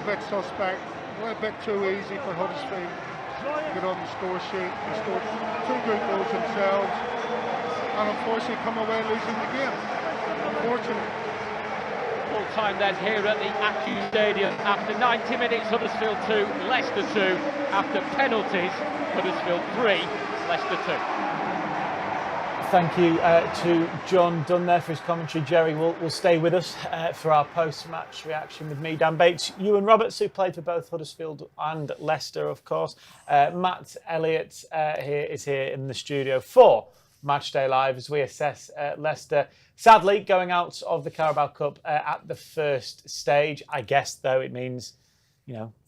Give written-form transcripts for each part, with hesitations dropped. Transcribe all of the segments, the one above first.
bit suspect, a little bit too easy for Huddersfield to get on the score sheet. They scored 2 good goals themselves, and unfortunately come away losing the game. Unfortunately. Full time then here at the Acu Stadium. After 90 minutes, Huddersfield 2, Leicester 2. After penalties, Huddersfield 3, Leicester 2. Thank you to John Dunn there for his commentary. Jerry will stay with us for our post-match reaction with me, Dan Bates. Ewan Roberts, who played for both Huddersfield and Leicester, of course. Matt Elliott is here in the studio for Matchday Live as we assess Leicester. Sadly, going out of the Carabao Cup at the first stage. I guess, though, it means,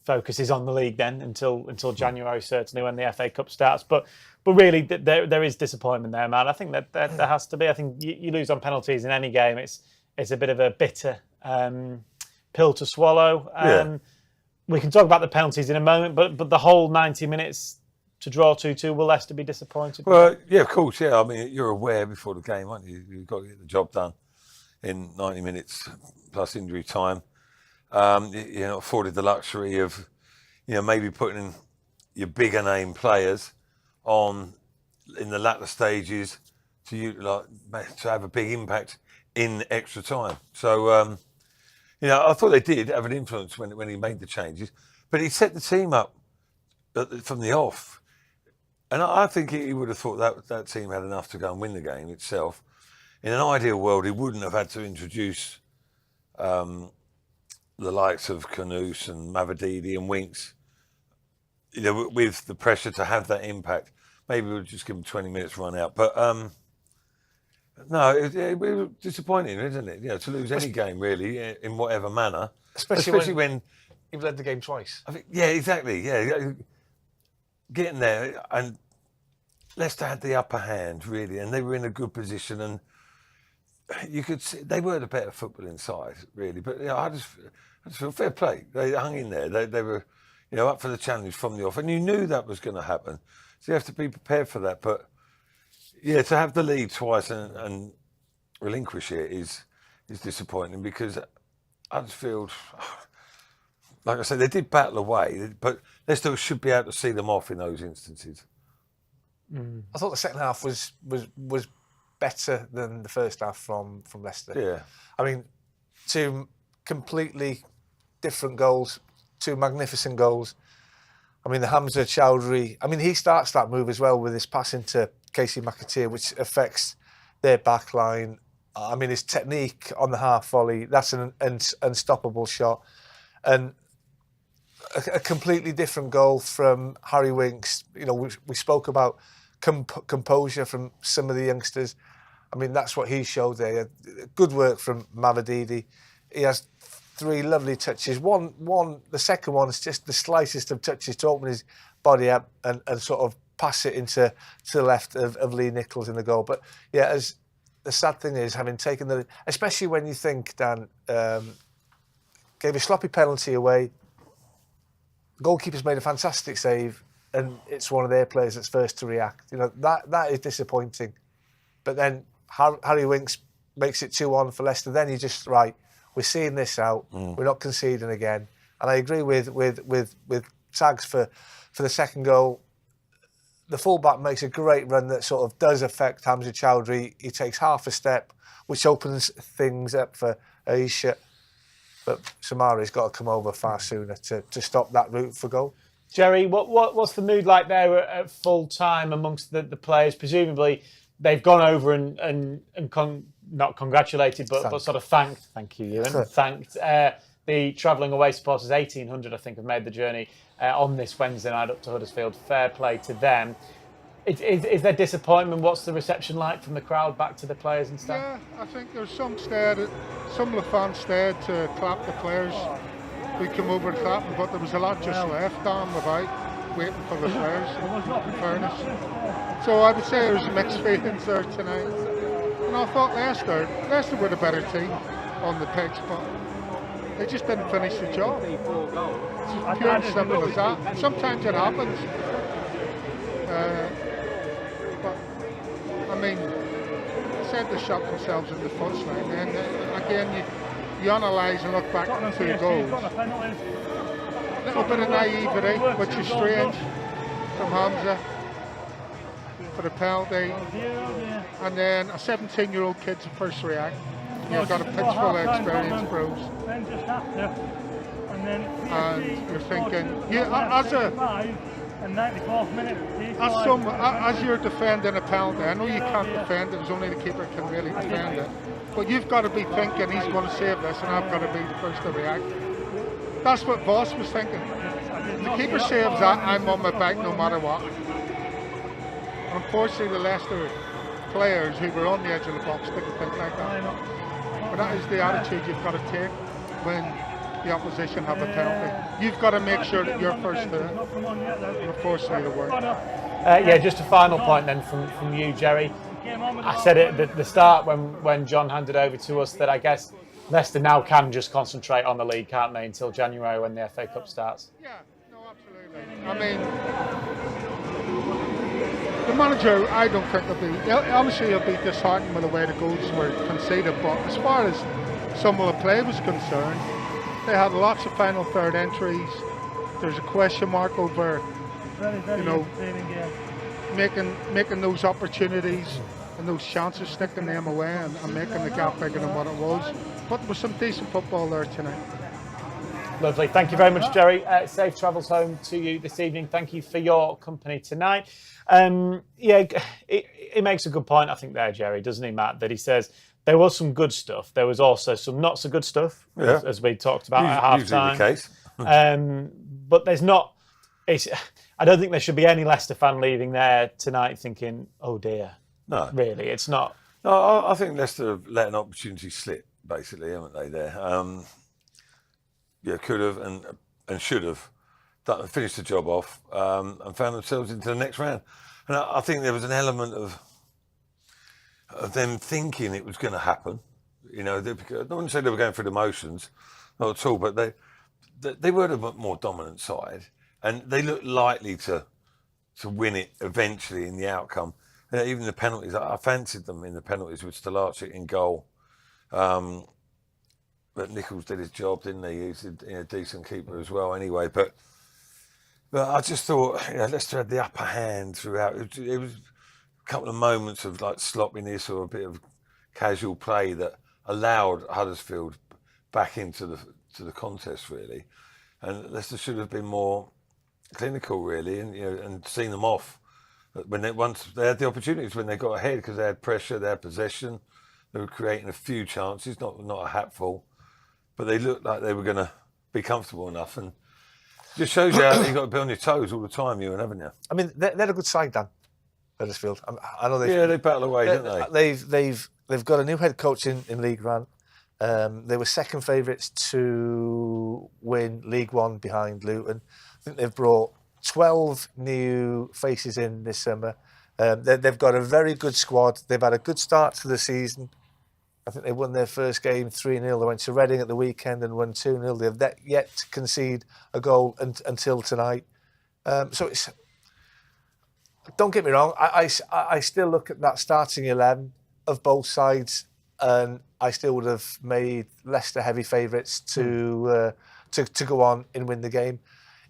focus is on the league then until January, certainly, when the FA Cup starts. But really, there is disappointment there, man. I think that there has to be. I think you lose on penalties in any game. It's a bit of a bitter pill to swallow. We can talk about the penalties in a moment, but the whole 90 minutes to draw 2-2, will Leicester be disappointed? Well, yeah, of course, yeah. I mean, you're aware before the game, aren't you? You've got to get the job done in 90 minutes plus injury time. You're not afforded the luxury of, maybe putting your bigger name players on in the latter stages to have a big impact in extra time. So, I thought they did have an influence when he made the changes, but he set the team up from the off. And I think he would have thought that team had enough to go and win the game itself. In an ideal world, he wouldn't have had to introduce the likes of Kanouse and Mavididi and Winks, with the pressure to have that impact. Maybe we'll just give him 20 minutes run out. But no, it was disappointing, isn't it? To lose any game, really, in whatever manner. Especially when you've led the game twice. I think, yeah, exactly, yeah. Getting there, and Leicester had the upper hand, really, and they were in a good position, and you could see they were the better footballing side, really. But I just feel fair play. They hung in there. They were, up for the challenge from the off, and you knew that was going to happen. So you have to be prepared for that. But yeah, to have the lead twice and relinquish it is disappointing, because Huddersfield, like I said, they did battle away, but they still should be able to see them off in those instances. I thought the second half was better than the first half from Leicester. Yeah. I mean, 2 completely different goals, 2 magnificent goals. I mean, the Hamza Chowdhury, he starts that move as well with his pass into Casey McAteer, which affects their back line. I mean, his technique on the half volley, that's an unstoppable shot. And a completely different goal from Harry Winks. We spoke about composure from some of the youngsters. I mean, that's what he showed there. Good work from Mavididi. He has 3 lovely touches. The second one is just the slightest of touches to open his body up and sort of pass it to the left of Lee Nichols in the goal. But yeah, as the sad thing is, having taken especially when you think, Dan, gave a sloppy penalty away. The goalkeeper's made a fantastic save, and it's one of their players that's first to react. That is disappointing. But then Harry Winks makes it 2-1 for Leicester. Then you just, right, we're seeing this out. We're not conceding again. And I agree with Sags for the second goal. The fullback makes a great run that sort of does affect Hamza Chowdhury. He takes half a step, which opens things up for Aisha. But Samari's got to come over far sooner to stop that route for goal. Jerry, what's the mood like there at full time amongst the players? Presumably they've gone over and not congratulated, but sort of thanked. Thank you, Ewan. Thanked the travelling away supporters. 1,800, I think, have made the journey on this Wednesday night up to Huddersfield. Fair play to them. Is there disappointment? What's the reception like from the crowd back to the players and stuff? Yeah, I think there's some of the fans stayed to clap the players. We come over and clap them, but there was a lot just left down the bike waiting for the players, in fairness. So I would say there was mixed feelings there tonight. And I thought Leicester were the better team on the pitch, but they just didn't finish the job. It's pure and simple as that. Sometimes it happens. But I mean, they said they shot themselves in the foot, and then again you analyse and look back at the 2 goals. little bit of naivety, which is strange from Hamza for the penalty. And then a 17-year-old kid's the first react. You've got a pitch full of experience, bros. And you're thinking, as you're defending a penalty, I know you can't defend it, it's only the keeper can really defend it. But you've got to be thinking he's going to save this and I've got to be the first to react. That's what Voss was thinking. The keeper saves that, I'm on my back no matter what. Unfortunately, the Leicester players who were on the edge of the box didn't think like that. But that is the attitude you've got to take when the opposition have a penalty. You've got to make sure that you're first to it. And unfortunately, it worked. Yeah, just a final point then from you, Jerry. I said it at the start when John handed over to us that I guess Leicester now can just concentrate on the league, can't they, until January when the FA Cup starts? Yeah, no, absolutely. I mean, the manager, I don't think obviously he'll be disheartened with the way the goals were conceded, but as far as some of the play was concerned, they had lots of final third entries. There's a question mark over, making those opportunities and those chances, sticking them away and making the gap bigger than what it was. But there was some decent football there tonight. Lovely. Thank you very much, Jerry. Safe travels home to you this evening. Thank you for your company tonight. He makes a good point, I think, there, Jerry, doesn't he, Matt? That he says there was some good stuff. There was also some not so good stuff, as we talked about at half-time. Usually the case. But there's not... I don't think there should be any Leicester fan leaving there tonight thinking, oh dear. No. Really, it's not. No, I think Leicester have let an opportunity slip, basically, haven't they, there? Could have and should have finished the job off and found themselves into the next round. And I think there was an element of them thinking it was going to happen. I don't want to say they were going through the motions, not at all, but they were the more dominant side. And they looked likely to win it eventually in the outcome. Even the penalties, I fancied them in the penalties with Stolarczyk in goal. But Nichols did his job, didn't he? He's a decent keeper as well anyway. But I just thought, Leicester had the upper hand throughout. It was a couple of moments of like sloppiness or a bit of casual play that allowed Huddersfield back into the contest, really. And Leicester should have been more clinical, really, and seen them off once they had the opportunities when they got ahead, because they had pressure, they had possession, they were creating a few chances, not a hatful, but they looked like they were going to be comfortable enough, and just shows you how you've got to be on your toes all the time, haven't you? I mean, they're a good side, Dan, Huddersfield. I know they battle away, don't they? They've got a new head coach in League One. They were second favourites to win League One behind Luton. I think they've brought 12 new faces in this summer. They've got a very good squad. They've had a good start to the season. I think they won their first game 3-0. They went to Reading at the weekend and won 2-0. They've yet to concede a goal until tonight. So don't get me wrong. I still look at that starting 11 of both sides, and I still would have made Leicester heavy favourites to go on and win the game.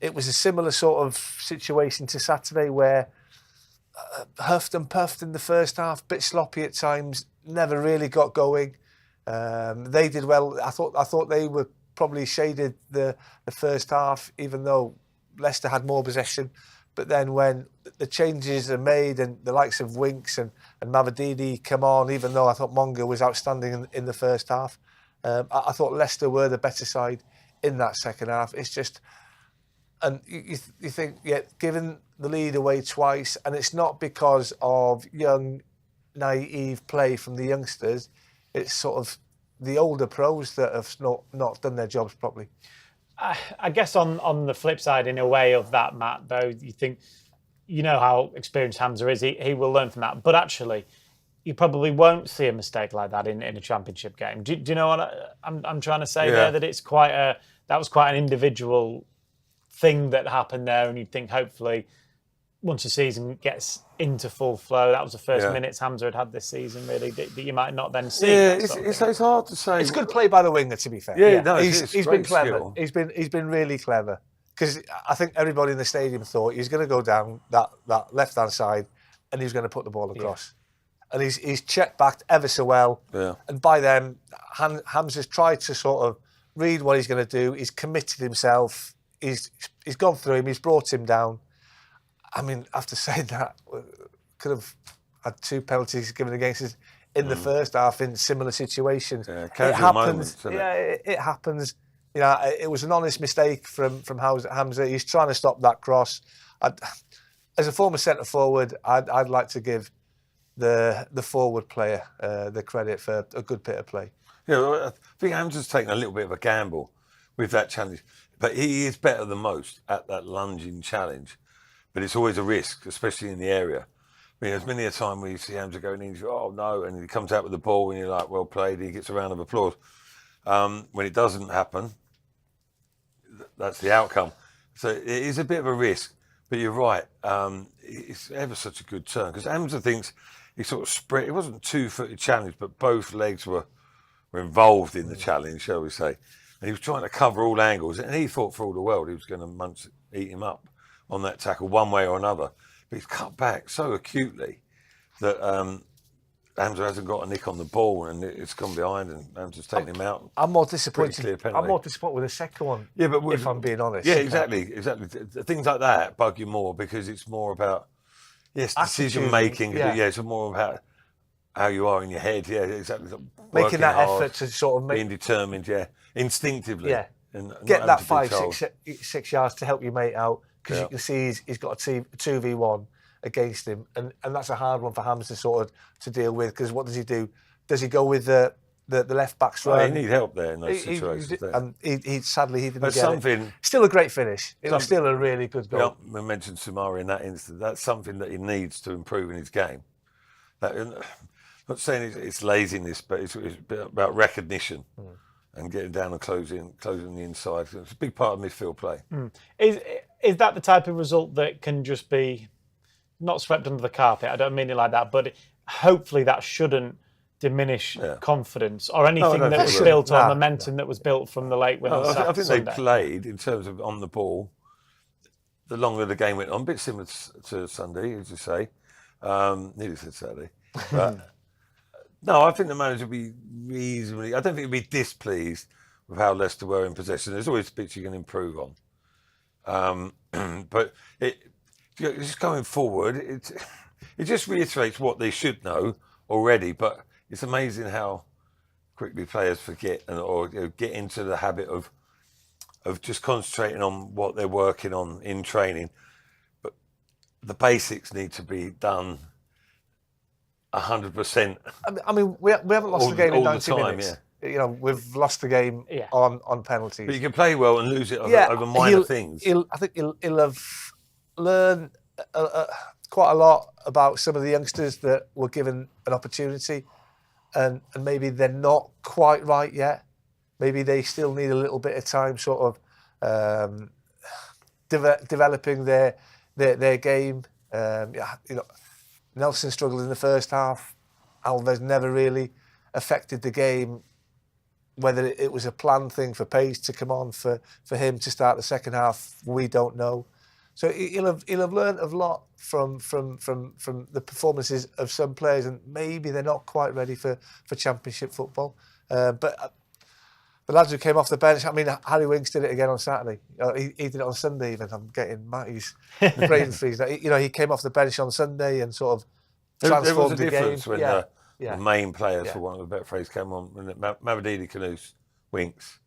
It was a similar sort of situation to Saturday, where huffed and puffed in the first half, bit sloppy at times, never really got going. They did well. I thought they were probably shaded the first half, even though Leicester had more possession. But then when the changes are made and the likes of Winks and Mavadini come on, even though I thought Monga was outstanding in the first half, I thought Leicester were the better side in that second half. It's just... And you think, given the lead away twice, and it's not because of young, naive play from the youngsters, it's sort of the older pros that have not done their jobs properly. I guess on the flip side, in a way of that, Matt, though, you think, how experienced Hamza is, he will learn from that. But actually, you probably won't see a mistake like that in a championship game. Do you know what I'm trying to say there? That it's that was quite an individual thing that happened there, and you'd think hopefully once the season gets into full flow, that was the first minutes Hamza had this season, really, that you might not then see. Yeah, it's hard to say. It's good play by the winger, to be fair. Yeah, no, he's been clever. He's been really clever, because I think everybody in the stadium thought he's going to go down that left-hand side and he's going to put the ball across. And he's checked back ever so well. Yeah. And by then, Hamza's tried to sort of read what he's going to do. He's committed himself. He's gone through him. He's brought him down. I mean, after saying that, could have had 2 penalties given against us in the first half in similar situations. Yeah, it happens. It happens. You know, it was an honest mistake from Hamza. He's trying to stop that cross. As a former centre forward, I'd like to give the forward player the credit for a good bit of play. Yeah, I think Hamza's taken a little bit of a gamble with that challenge, but he is better than most at that lunging challenge. But it's always a risk, especially in the area. I mean, there's many a time where you see Hamza going in, you go, oh no, and he comes out with the ball, and you're like, well played. He gets a round of applause. When it doesn't happen, that's the outcome. So it is a bit of a risk. But you're right. It's ever such a good turn because Hamza thinks he sort of spread. It wasn't a 2-footed challenge, but both legs were involved in the challenge, shall we say? And he was trying to cover all angles, and he thought for all the world he was going to eat him up on that tackle one way or another. But he's cut back so acutely that Hamza hasn't got a nick on the ball, and it's gone behind, and Hamza's taken him out. I'm more disappointed. I'm more disappointed with the second one. Yeah, but if I'm being honest. Yeah, exactly. Things like that bug you more because it's more about decision making. Yeah, it's more about how you are in your head. Yeah, exactly. Making that effort to sort of being determined. Yeah, instinctively. Yeah, and get that 5-6 yards to help your mate out because you can see he's got a 2v1 against him, and that's a hard one for Hamza to deal with because what does he do? Does he go with the left back's run? He need help there in those situations. And he sadly didn't get something, it. Still a great finish. It was still a really good goal. We mentioned Sumari in that instance. That's something that he needs to improve in his game. I'm not saying it's laziness, but it's about recognition and getting down and closing the inside. It's a big part of midfield play. Is that the type of result that can just be not swept under the carpet? I don't mean it like that, but hopefully that shouldn't diminish confidence or anything that was built or momentum that was built from the late win. I think they played in terms of on the ball. The longer the game went on, a bit similar to Sunday, as you say. Nearly said Saturday. But no, I think the manager will be reasonably. I don't think he'll be displeased with how Leicester were in possession. There's always bits you can improve on. But just going forward, it just reiterates what they should know already. But it's amazing how quickly players forget or get into the habit of just concentrating on what they're working on in training. But the basics need to be done 100%. I mean, we haven't lost the game in 90 minutes. Yeah. You know, we've lost the game on penalties. But you can play well and lose it over minor things. I think he'll have learned quite a lot about some of the youngsters that were given an opportunity, and maybe they're not quite right yet. Maybe they still need a little bit of time, sort of developing their game. Nelson struggled in the first half. Alves never really affected the game. Whether it was a planned thing for Pace to come on for him to start the second half, we don't know. So he'll have learned a lot from the performances of some players, and maybe they're not quite ready for Championship football. But the lads who came off the bench, I mean, Harry Winks did it again on Saturday. He did it on Sunday even. I'm getting Matty's brain freeze. He came off the bench on Sunday and sort of transformed the game. There was a difference when the main players, for want of a better phrase, came on. Mavididi, Kanous, Winks.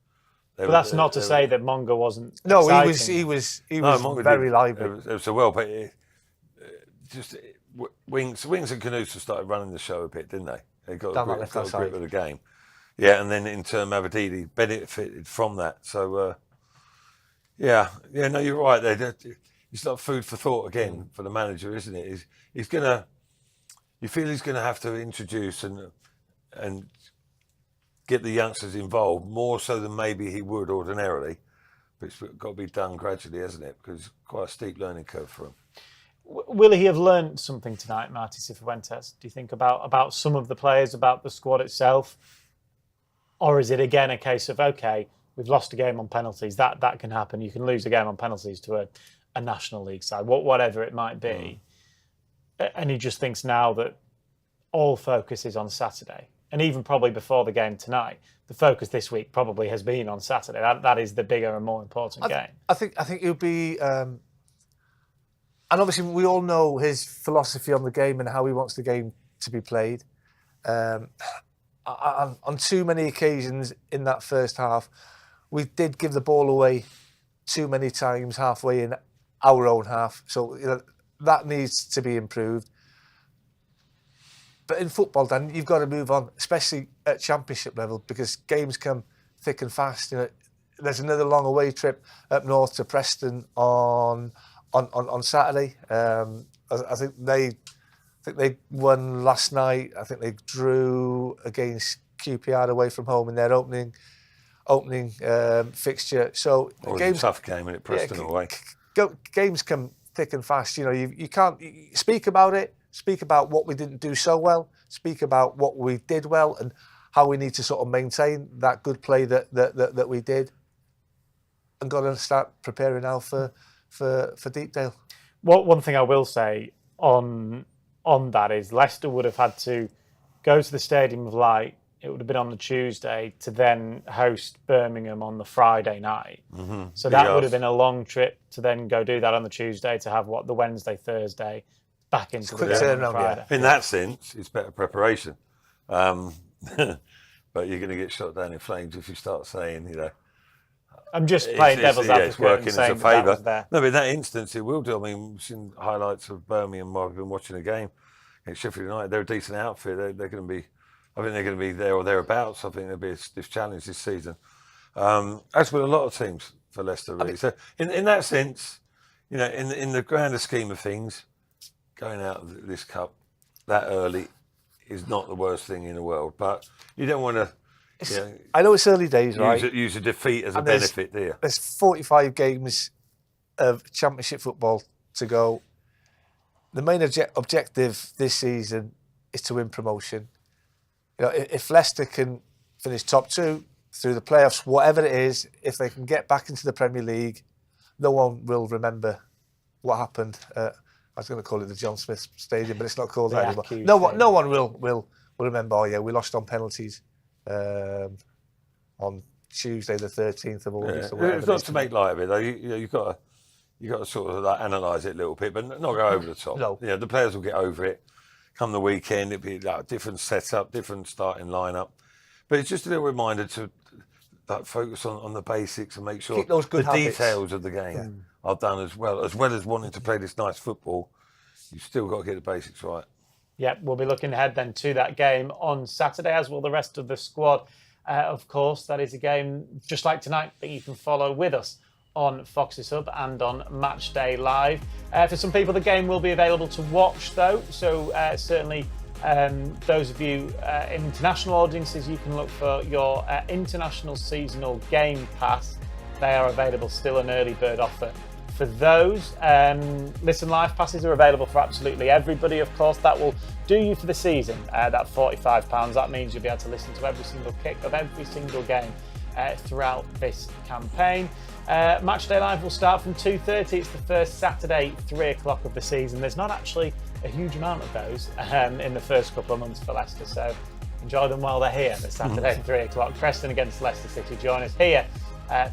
But that's not to say that Monga wasn't. No, he was very lively. So well, but just Winks and Kanous started running the show a bit, didn't they? They got a grip of the game. Yeah, and then in turn, Mavididi benefited from that. So, no, you're right there. It's not food for thought again for the manager, isn't it? You feel he's going to have to introduce and get the youngsters involved more so than maybe he would ordinarily. But it's got to be done gradually, hasn't it? Because it's quite a steep learning curve for him. Will he have learned something tonight, Marty Cifuentes? Do you think about some of the players, about the squad itself? Or is it again a case of, okay, we've lost a game on penalties. That can happen. You can lose a game on penalties to a National League side, whatever it might be. And he just thinks now that all focus is on Saturday. And even probably before the game tonight, the focus this week probably has been on Saturday. That is the bigger and more important game. I think it'll be, and obviously we all know his philosophy on the game and how he wants the game to be played. On too many occasions in that first half, we did give the ball away too many times halfway in our own half. So that needs to be improved. But in football, Dan, you've got to move on, especially at championship level, because games come thick and fast. There's another long away trip up north to Preston on Saturday. I think they won last night. I think they drew against QPR away from home in their opening fixture. So games, a tough game and it Preston away. Games come thick and fast. You can't speak about it. Speak about what we didn't do so well. Speak about what we did well and how we need to sort of maintain that good play that we did. And got to start preparing now for Deepdale. One thing I will say on that is Leicester would have had to go to the Stadium of Light. It would have been on the Tuesday to then host Birmingham on the Friday night. Mm-hmm. So that would have been a long trip to then go do that on the Tuesday to have the Wednesday, Thursday back into the game on Friday. In that sense, it's better preparation. But you're going to get shot down in flames if you start saying, I'm just playing devil's advocate. It's working as a favour. No, but in that instance, it will do. I mean, we've seen highlights of Birmingham while we've been watching a game against Sheffield United. They're a decent outfit. They're going to be, I think they're going to be there or thereabouts. I think there'll be a stiff challenge this season. As with a lot of teams for Leicester, really. So in that sense, in the grander scheme of things, going out of this cup that early is not the worst thing in the world. But you don't want to... I know it's early days, right? Use a defeat as a benefit there. There's 45 games of Championship football to go. The main objective this season is to win promotion. If Leicester can finish top two through the playoffs, whatever it is, if they can get back into the Premier League, no one will remember what happened. I was going to call it the John Smith Stadium, but it's not called that anymore. No one will remember. Oh yeah, we lost on penalties on Tuesday the 13th of August. Yeah. It's not to make light of it though. You've got to sort of analyse it a little bit, but not go over the top. No. The players will get over it. Come the weekend, it'll be like a different setup, different starting lineup. But it's just a little reminder to focus on the basics and make sure keep those good habits. Details of the game are done as well as wanting to play this nice football. You've still got to get the basics right. Yep, we'll be looking ahead then to that game on Saturday, as will the rest of the squad. Of course, that is a game just like tonight that you can follow with us on Fox's Hub and on Matchday Live. For some people, the game will be available to watch, though. So certainly, those of you in international audiences, you can look for your international seasonal game pass. They are available, still an early bird offer for those. Listen Live passes are available for absolutely everybody, of course. That will do you for the season, that £45. That means you'll be able to listen to every single kick of every single game throughout this campaign. Matchday Live will start from 2:30. It's the first Saturday, 3 o'clock of the season. There's not actually a huge amount of those in the first couple of months for Leicester, so enjoy them while they're here. The Saturday, 3 o'clock. Preston against Leicester City. Join us here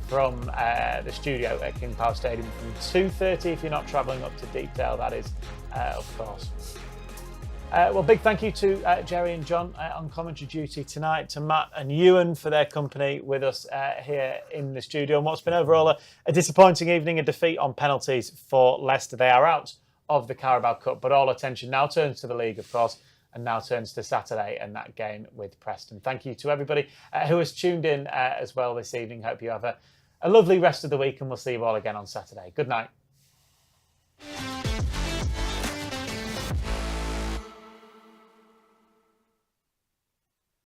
from the studio at King Power Stadium from 2:30 if you're not travelling up to Deepdale, that is, of course. Well, big thank you to Jerry and John on commentary duty tonight, to Matt and Ewan for their company with us here in the studio. And what's been overall a disappointing evening, a defeat on penalties for Leicester. They are out of the Carabao Cup, but all attention now turns to the league, of course, and now turns to Saturday and that game with Preston. Thank you to everybody who has tuned in as well this evening. Hope you have a lovely rest of the week, and we'll see you all again on Saturday. Good night.